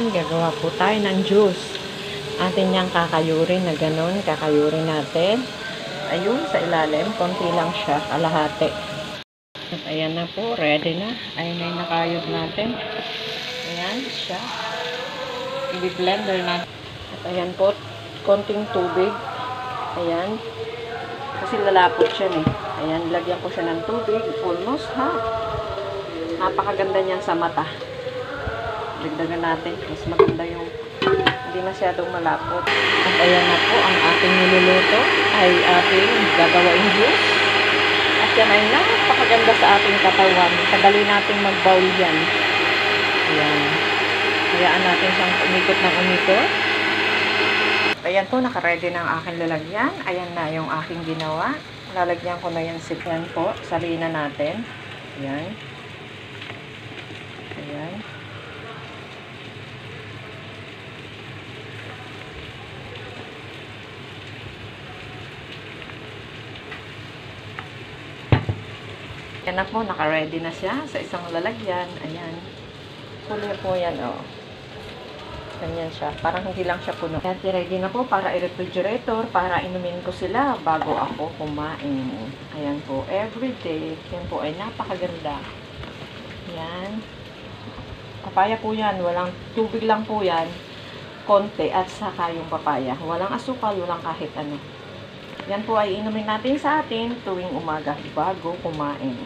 Ayan, gagawa po tayo ng juice. Atin niyang kakayurin na ganun. Kakayurin natin. Ayun, sa ilalim. Konti lang siya. Kalahati. At ayan na po. Ready na. Ayan na yung nakayod natin. Ayan siya. I-blender natin. At ayan po. Konting tubig. Ayan. Kasi lalapot siya eh. Ayan, lagyan ko siya ng tubig. Almost ha. Napakaganda niyan sa mata. Dagdagan natin. Mas maganda yung hindi masyadong malapot. At ayan na po, ang ating niluluto ay ating gagawain juice. At yan ay napakaganda sa ating katawan. Kadali nating mag-bowl yan. Ayan. Hayaan natin siyang umikot ng umikot. Ayan po, nakaready na ang aking lalagyan. Ayan na yung aking ginawa. Lalagyan ko na yung siklan po. Salina natin. Ayan. Ayan. Yan na po, naka-ready na siya sa isang lalagyan. Ayan. Puli po yan, oh. Ganyan siya. Parang hindi lang siya puno. Ayan, ready na po para i-refrigerator, para inumin ko sila bago ako kumain. Ayan po, everyday. Yan po ay napakaganda. Ayan. Papaya po yan. Walang tubig lang po yan. Konti at saka yung papaya. Walang asukal, walang kahit ano. Yan po ay inumin natin sa atin tuwing umaga bago kumain.